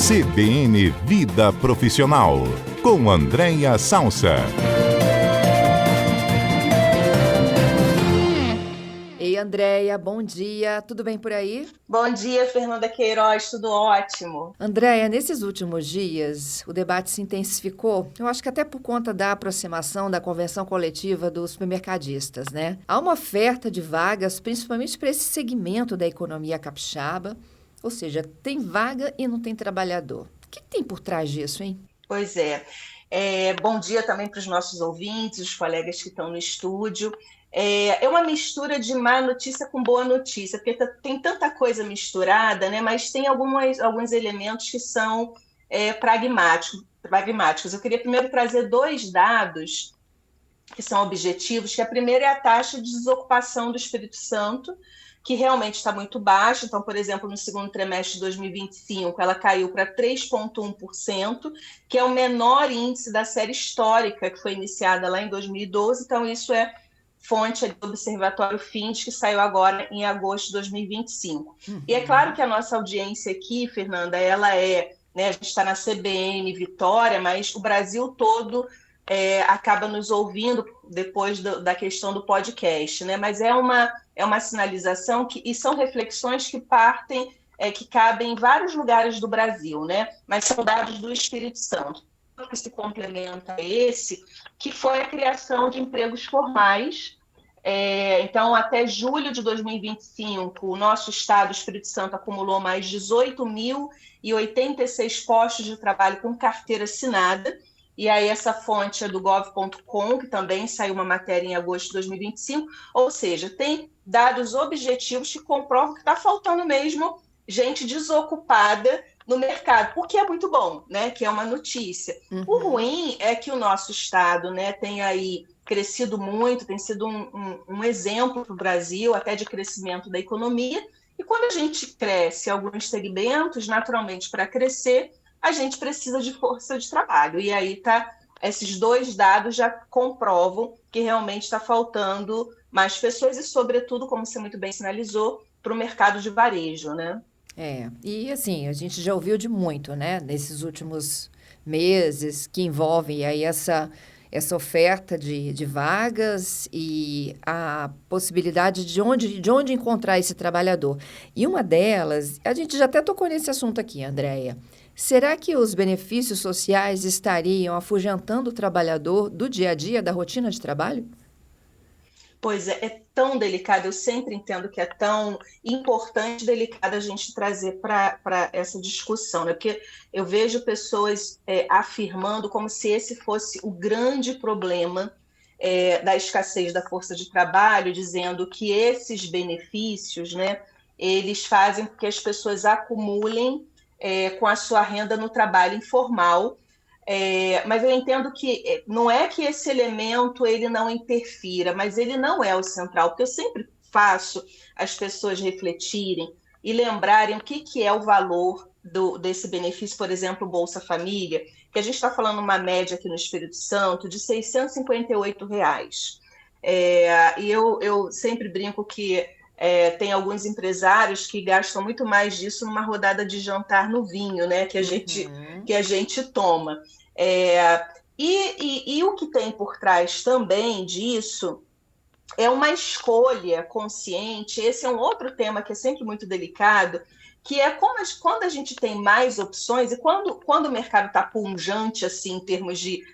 CBN Vida Profissional, com Andréia Salsa. Ei, Andréia, bom dia. Tudo bem por aí? Bom dia, Fernanda Queiroz, tudo ótimo. Andréia, nesses últimos dias, o debate se intensificou, eu acho que até por conta da aproximação da convenção coletiva dos supermercadistas, né? Há uma oferta de vagas, principalmente para esse segmento da economia capixaba, ou seja, tem vaga e não tem trabalhador. O que tem por trás disso, hein? Pois é. Bom dia também para os nossos ouvintes, os colegas que estão no estúdio. É uma mistura de má notícia com boa notícia, porque tem tanta coisa misturada, né? Mas tem alguns elementos que são pragmáticos. Eu queria primeiro trazer dois dados que são objetivos, que a primeira é a taxa de desocupação do Espírito Santo, que realmente está muito baixa. Então, por exemplo, no segundo trimestre de 2025, ela caiu para 3,1%, que é o menor índice da série histórica, que foi iniciada lá em 2012. Então, isso é fonte do Observatório Fint, que saiu agora em agosto de 2025. E é claro que a nossa audiência aqui, Fernanda, ela né, a gente está na CBN Vitória, mas o Brasil todo acaba nos ouvindo depois da questão do podcast, né? Mas é uma sinalização e são reflexões que partem, que cabem em vários lugares do Brasil, né? Mas são dados do Espírito Santo. Que se complementa a esse, que foi a criação de empregos formais. Então, até julho de 2025, o nosso estado, o Espírito Santo, acumulou mais 18.086 postos de trabalho com carteira assinada. E aí essa fonte é do gov.com, que também saiu uma matéria em agosto de 2025, ou seja, tem dados objetivos que comprovam que está faltando mesmo gente desocupada no mercado, o que é muito bom, né? Que é uma notícia. O ruim é que o nosso estado, né, tem aí crescido muito, tem sido um exemplo para o Brasil, até de crescimento da economia, e quando a gente cresce alguns segmentos, naturalmente, para crescer, a gente precisa de força de trabalho. E aí esses dois dados já comprovam que realmente está faltando mais pessoas e, sobretudo, como você muito bem sinalizou, para o mercado de varejo, né? E assim, a gente já ouviu de muito, né, nesses últimos meses, que envolvem aí essa oferta de vagas e a possibilidade de onde encontrar esse trabalhador. E uma delas, a gente já até tocou nesse assunto aqui, Andréia. Será que os benefícios sociais estariam afugentando o trabalhador do dia a dia, da rotina de trabalho? Pois é tão delicado, eu sempre entendo que é tão importante e delicado a gente trazer para essa discussão, né? Porque eu vejo pessoas afirmando como se esse fosse o grande problema da escassez da força de trabalho, dizendo que esses benefícios, né, eles fazem com que as pessoas acumulem com a sua renda no trabalho informal. Mas eu entendo que não é que esse elemento ele não interfira, mas ele não é o central, porque eu sempre faço as pessoas refletirem e lembrarem o que é o valor desse benefício, por exemplo, Bolsa Família, que a gente está falando uma média aqui no Espírito Santo de R$ 658. E eu sempre brinco que tem alguns empresários que gastam muito mais disso numa rodada de jantar no vinho, né, que a gente toma. E o que tem por trás também disso é uma escolha consciente. Esse é um outro tema que é sempre muito delicado, que é quando a gente tem mais opções e quando o mercado está pujante assim, em termos de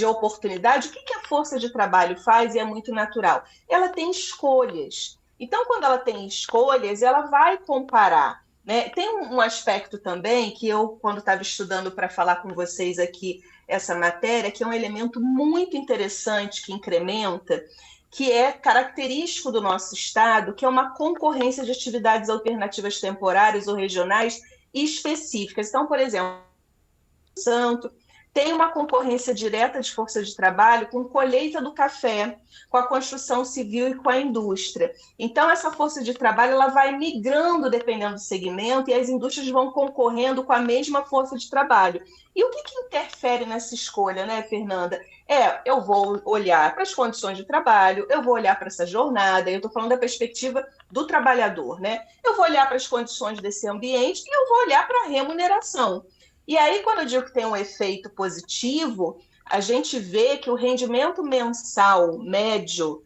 oportunidade, o que a força de trabalho faz? E é muito natural. Ela tem escolhas. Então, quando ela tem escolhas, ela vai comparar, né? Tem um aspecto também que eu, quando estava estudando para falar com vocês aqui essa matéria, que é um elemento muito interessante que incrementa, que é característico do nosso estado, que é uma concorrência de atividades alternativas temporárias ou regionais específicas. Então, por exemplo, Santo tem uma concorrência direta de força de trabalho com colheita do café, com a construção civil e com a indústria. Então, essa força de trabalho ela vai migrando dependendo do segmento e as indústrias vão concorrendo com a mesma força de trabalho. E o que interfere nessa escolha, né, Fernanda? Eu vou olhar para as condições de trabalho, eu vou olhar para essa jornada, eu estou falando da perspectiva do trabalhador, né? Eu vou olhar para as condições desse ambiente e eu vou olhar para a remuneração. E aí, quando eu digo que tem um efeito positivo, a gente vê que o rendimento mensal médio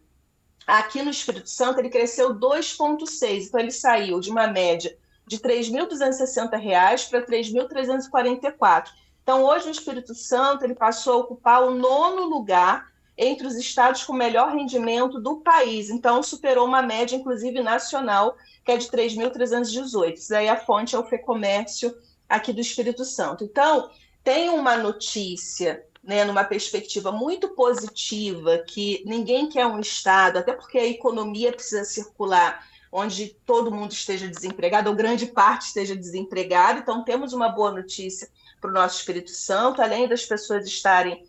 aqui no Espírito Santo ele cresceu 2,6. Então, ele saiu de uma média de R$ 3.260 para R$ 3.344. Então, hoje, o Espírito Santo ele passou a ocupar o 9º lugar entre os estados com melhor rendimento do país. Então, superou uma média, inclusive, nacional, que é de 3.318. Isso aí a fonte é o FEComércio aqui do Espírito Santo. Então, tem uma notícia, né, numa perspectiva muito positiva, que ninguém quer um Estado, até porque a economia precisa circular, onde todo mundo esteja desempregado, ou grande parte esteja desempregada. Então, temos uma boa notícia para o nosso Espírito Santo, além das pessoas estarem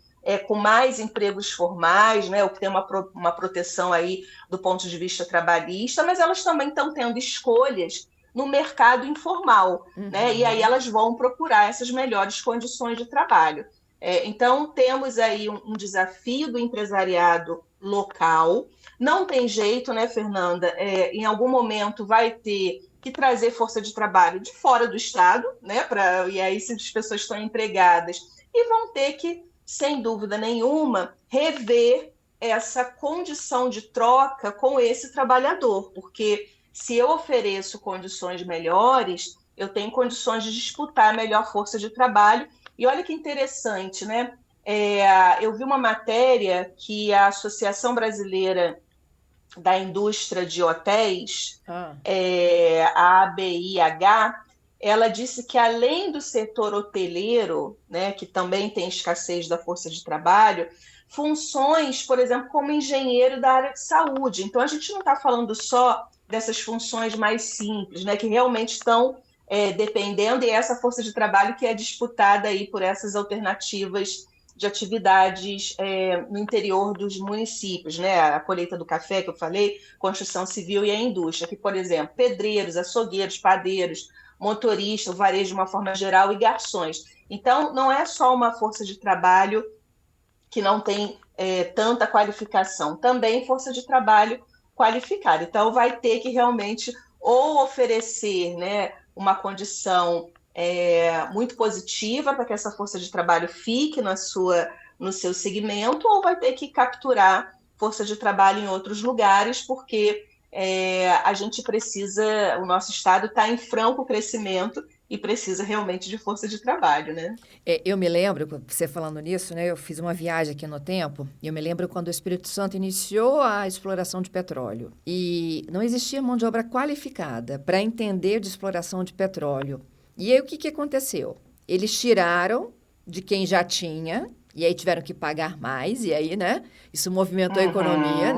com mais empregos formais, né, o que tem uma proteção aí do ponto de vista trabalhista, mas elas também estão tendo escolhas no mercado informal, né? E aí elas vão procurar essas melhores condições de trabalho. Então, temos aí um desafio do empresariado local. Não tem jeito, né, Fernanda? Em algum momento vai ter que trazer força de trabalho de fora do Estado, né? E aí, se as pessoas estão empregadas, e vão ter que, sem dúvida nenhuma, rever essa condição de troca com esse trabalhador, porque se eu ofereço condições melhores, eu tenho condições de disputar a melhor força de trabalho. E olha que interessante, né? Eu vi uma matéria que a Associação Brasileira da Indústria de Hotéis, a ABIH, ela disse que além do setor hoteleiro, né, que também tem escassez da força de trabalho, funções, por exemplo, como engenheiro da área de saúde. Então, a gente não está falando só dessas funções mais simples, né, que realmente estão dependendo, e essa força de trabalho que é disputada aí por essas alternativas de atividades no interior dos municípios, né? A colheita do café, que eu falei, construção civil e a indústria, que, por exemplo, pedreiros, açougueiros, padeiros, motoristas, o varejo de uma forma geral e garçons. Então, não é só uma força de trabalho que não tem tanta qualificação, também força de trabalho qualificada. Então, vai ter que realmente ou oferecer, né, uma condição muito positiva para que essa força de trabalho fique no seu segmento, ou vai ter que capturar força de trabalho em outros lugares, porque a gente precisa, o nosso Estado está em franco crescimento e precisa realmente de força de trabalho, né? Eu me lembro, você falando nisso, né? Eu fiz uma viagem aqui no tempo, e eu me lembro quando o Espírito Santo iniciou a exploração de petróleo. E não existia mão de obra qualificada para entender de exploração de petróleo. E aí o que aconteceu? Eles tiraram de quem já tinha, e aí tiveram que pagar mais, e aí, né? Isso movimentou a economia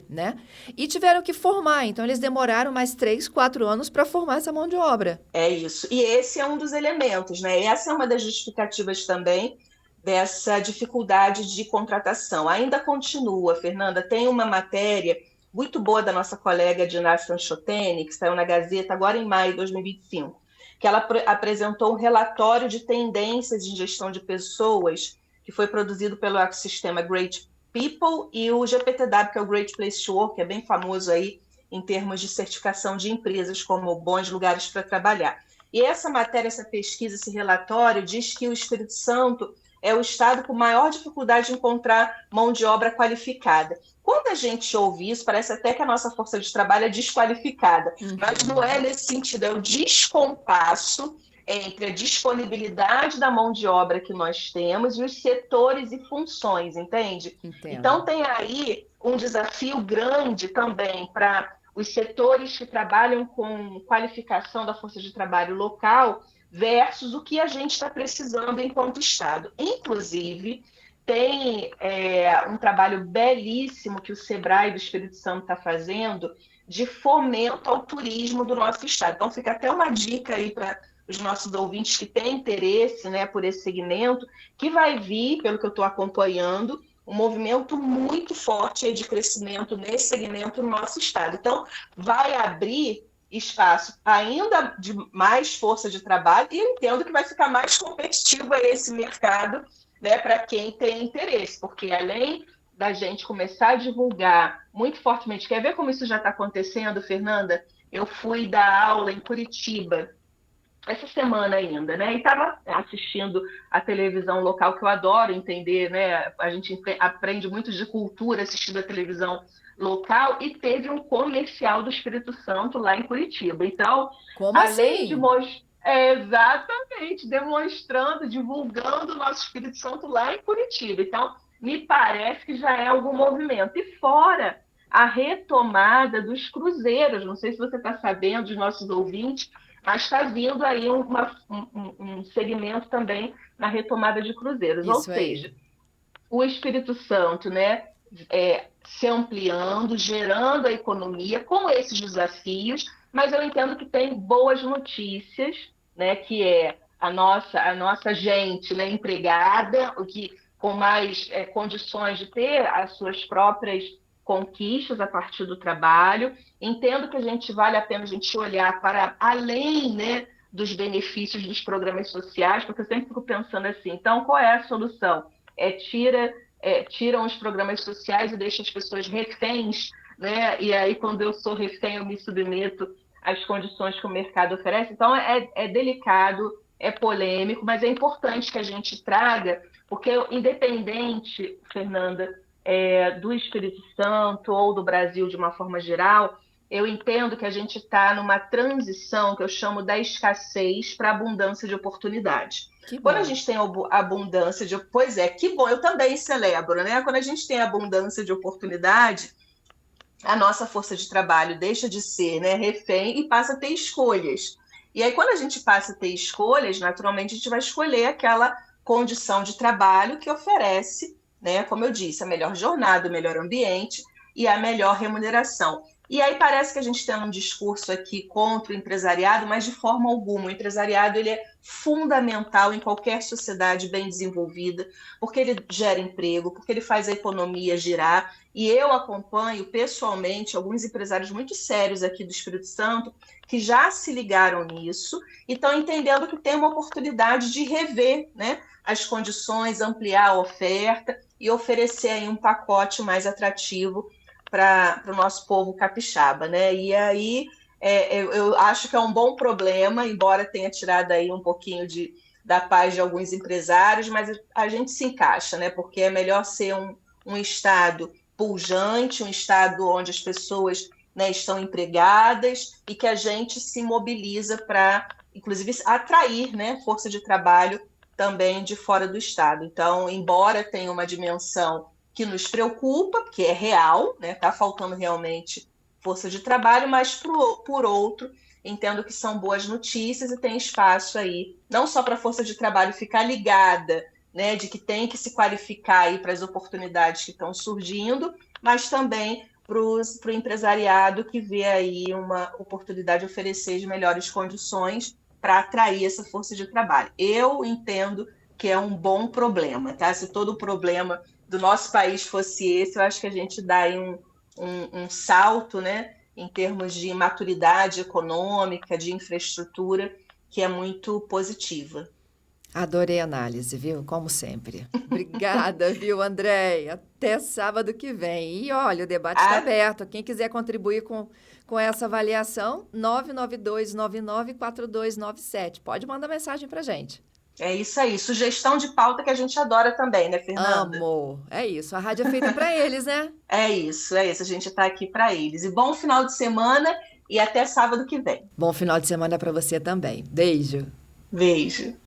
né? E tiveram que formar. Então, eles demoraram mais 3, 4 anos para formar essa mão de obra. É isso. E esse é um dos elementos, né? Essa é uma das justificativas também dessa dificuldade de contratação. Ainda continua, Fernanda, tem uma matéria muito boa da nossa colega Dinah Sanchotene, que saiu na Gazeta agora em maio de 2025, que ela apresentou um relatório de tendências de gestão de pessoas que foi produzido pelo ecossistema Great People e o GPTW, que é o Great Place to Work, que é bem famoso aí em termos de certificação de empresas como bons lugares para trabalhar. E essa matéria, essa pesquisa, esse relatório diz que o Espírito Santo é o estado com maior dificuldade de encontrar mão de obra qualificada. Quando a gente ouve isso, parece até que a nossa força de trabalho é desqualificada, mas não é nesse sentido, é o descompasso entre a disponibilidade da mão de obra que nós temos e os setores e funções, entende? Entendo. Então, tem aí um desafio grande também para os setores que trabalham com qualificação da força de trabalho local versus o que a gente está precisando enquanto Estado. Inclusive, tem um trabalho belíssimo que o SEBRAE do Espírito Santo está fazendo de fomento ao turismo do nosso Estado. Então, fica até uma dica aí para os nossos ouvintes que têm interesse, né, por esse segmento, que vai vir, pelo que eu estou acompanhando, um movimento muito forte aí de crescimento nesse segmento no nosso Estado. Então, vai abrir espaço ainda de mais força de trabalho e eu entendo que vai ficar mais competitivo esse mercado, né, para quem tem interesse, porque além da gente começar a divulgar muito fortemente, quer ver como isso já está acontecendo, Fernanda? Eu fui dar aula em Curitiba essa semana ainda, né? E estava assistindo a televisão local, que eu adoro entender, né? A gente aprende muito de cultura assistindo a televisão local, e teve um comercial do Espírito Santo lá em Curitiba. Então, Como além de assim? mostrar. Exatamente, demonstrando, divulgando o nosso Espírito Santo lá em Curitiba. Então, me parece que já é algum movimento. E fora a retomada dos cruzeiros, não sei se você está sabendo, dos nossos ouvintes, mas está vindo aí um segmento também na retomada de cruzeiros. Ou Isso aí. seja, o Espírito Santo, né, se ampliando, gerando a economia com esses desafios, mas eu entendo que tem boas notícias, né, que é a nossa gente, né, empregada, o que com mais condições de ter as suas próprias conquistas a partir do trabalho. Entendo que vale a pena a gente olhar para além, né, dos benefícios dos programas sociais, porque eu sempre fico pensando assim, então qual é a solução? Tiram os programas sociais e deixam as pessoas reféns, né? E aí, quando eu sou refém, eu me submeto às condições que o mercado oferece. Então, é delicado, é polêmico, mas é importante que a gente traga, porque independente, Fernanda, do Espírito Santo ou do Brasil de uma forma geral, eu entendo que a gente está numa transição que eu chamo da escassez para a abundância de oportunidade. Que Quando a bom. gente tem abundância de... Pois é, que bom, eu também celebro, né? Quando a gente tem abundância de oportunidade, a nossa força de trabalho deixa de ser, né, refém e passa a ter escolhas. E aí, quando a gente passa a ter escolhas, naturalmente a gente vai escolher aquela condição de trabalho que oferece, né, como eu disse, a melhor jornada, o melhor ambiente e a melhor remuneração. E aí parece que a gente tem um discurso aqui contra o empresariado, mas de forma alguma. O empresariado ele é fundamental em qualquer sociedade bem desenvolvida, porque ele gera emprego, porque ele faz a economia girar. E eu acompanho pessoalmente alguns empresários muito sérios aqui do Espírito Santo que já se ligaram nisso e estão entendendo que tem uma oportunidade de rever, né, as condições, ampliar a oferta e oferecer aí um pacote mais atrativo para o nosso povo capixaba, né? E aí eu acho que é um bom problema, embora tenha tirado aí um pouquinho da paz de alguns empresários, mas a gente se encaixa, né? Porque é melhor ser um estado pujante, um estado onde as pessoas, né, estão empregadas e que a gente se mobiliza para, inclusive, atrair, né, força de trabalho também de fora do estado. Então, embora tenha uma dimensão que nos preocupa, porque é real, né? Está faltando realmente força de trabalho, mas por outro, entendo que são boas notícias e tem espaço aí, não só para a força de trabalho ficar ligada, né, de que tem que se qualificar aí para as oportunidades que estão surgindo, mas também para o empresariado que vê aí uma oportunidade de oferecer as melhores condições para atrair essa força de trabalho. Eu entendo que é um bom problema, tá? Se todo o problema do nosso país fosse esse, eu acho que a gente dá aí um salto, né, em termos de maturidade econômica, de infraestrutura, que é muito positiva. Adorei a análise, viu? Como sempre. Obrigada, viu, Andréia? Até sábado que vem. E olha, o debate está aberto. Quem quiser contribuir com essa avaliação, 992994297. Pode mandar mensagem para gente. É isso aí. Sugestão de pauta que a gente adora também, né, Fernanda? Amo. É isso. A rádio é feita para eles, né? É isso. A gente está aqui para eles. E bom final de semana e até sábado que vem. Bom final de semana para você também. Beijo. Beijo.